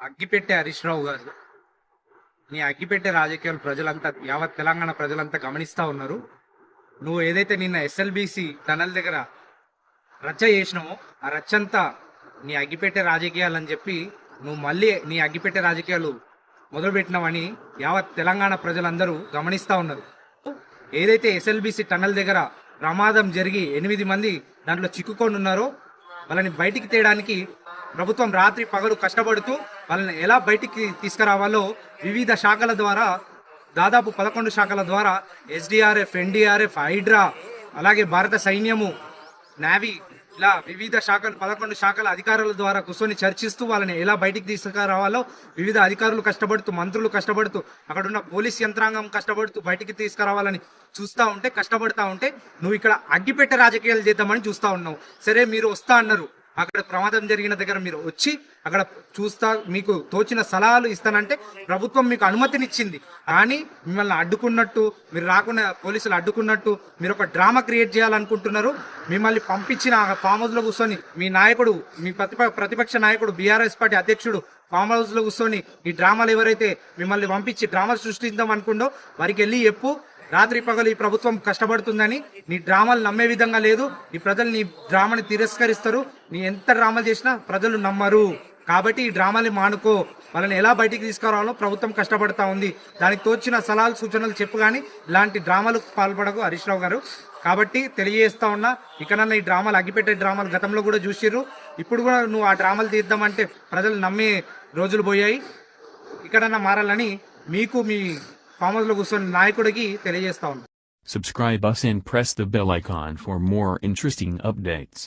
అగ్గిపెట్టె హరీష్ రావు గారు, నీ అగ్గిపెట్టె రాజకీయాలు ప్రజలంతా, యావత్ తెలంగాణ ప్రజలంతా గమనిస్తా ఉన్నారు. నువ్వు ఏదైతే నిన్న ఎస్ఎల్బిసి టనల్ దగ్గర రచ్చ చేసినావో ఆ రచ్చంతా నీ అగ్గిపెట్టె రాజకీయాలు అని చెప్పి నువ్వు మళ్ళీ నీ అగ్గిపెట్టె రాజకీయాలు మొదలుపెట్టినావని యావత్ తెలంగాణ ప్రజలందరూ గమనిస్తా ఉన్నారు. ఏదైతే ఎస్ఎల్బిసి టనల్ దగ్గర ప్రమాదం జరిగి 8 మంది దాంట్లో చిక్కుకొని ఉన్నారో వాళ్ళని బయటికి తేయడానికి ప్రభుత్వం రాత్రి పగలు కష్టపడుతూ వాళ్ళని ఎలా బయటికి తీసుకురావాలో వివిధ శాఖల ద్వారా, దాదాపు 11 శాఖల ద్వారా ఎస్డిఆర్ఎఫ్, ఎన్డీఆర్ఎఫ్, హైడ్రా, అలాగే భారత సైన్యము, నావీ, ఇలా వివిధ శాఖలు 11 శాఖల అధికారుల ద్వారా కూర్చొని చర్చిస్తూ వాళ్ళని ఎలా బయటికి తీసుకురావాలో వివిధ అధికారులు కష్టపడుతూ, మంత్రులు కష్టపడుతూ, అక్కడున్న పోలీస్ యంత్రాంగం కష్టపడుతూ బయటికి తీసుకురావాలని కష్టపడతా ఉంటే నువ్వు ఇక్కడ అగ్గిపెట్టె రాజకీయాలు చేద్దామని చూస్తా ఉన్నావు. సరే, మీరు వస్తా అన్నారు, అక్కడ ప్రమాదం జరిగిన దగ్గర మీరు వచ్చి అక్కడ చూస్తా, మీకు తోచిన సలహాలు ఇస్తానంటే ప్రభుత్వం మీకు అనుమతినిచ్చింది. కానీ మిమ్మల్ని అడ్డుకున్నట్టు, మీరు రాకుండా పోలీసులు అడ్డుకున్నట్టు మీరు ఒక డ్రామా క్రియేట్ చేయాలనుకుంటున్నారు. మిమ్మల్ని పంపించిన ఫామ్ హౌస్లో కూర్చొని మీ నాయకుడు, మీ ప్రతిపక్ష నాయకుడు, బీఆర్ఎస్ పార్టీ అధ్యక్షుడు ఫామ్ హౌస్లో కూర్చొని ఈ డ్రామాలు ఎవరైతే మిమ్మల్ని పంపించి డ్రామాలు సృష్టిద్దాం అనుకుంటో వారికి వెళ్ళి చెప్పు, రాత్రి పగలు ఈ ప్రభుత్వం కష్టపడుతుందని. నీ డ్రామాలు నమ్మే విధంగా లేదు. ఈ ప్రజలు నీ డ్రామాని తిరస్కరిస్తారు. నీ ఎంత డ్రామాలు చేసినా ప్రజలు నమ్మరు. కాబట్టి ఈ డ్రామాని మానుకో. వాళ్ళని ఎలా బయటికి తీసుకురావాలో ప్రభుత్వం కష్టపడతా ఉంది. దానికి తోచిన సలహాలు, సూచనలు చెప్పు, కానీ ఇలాంటి డ్రామాలకు పాల్పడకు హరీష్ రావు గారు. కాబట్టి తెలియజేస్తా ఉన్నా, ఇకనన్నా ఈ డ్రామాలు, అగ్గిపెట్టే డ్రామాలు గతంలో కూడా చూసిర్రు. ఇప్పుడు కూడా నువ్వు ఆ డ్రామాలు తీద్దామంటే ప్రజలు నమ్మే రోజులు పోయాయి. ఇకనన్నా మారాలని మీకు మీ ఫామ్ హౌస్ లో కూర్చొని నాయకుడికి తెలియజేస్తా ఉన్నా. Subscribe us and press the bell icon for more interesting updates.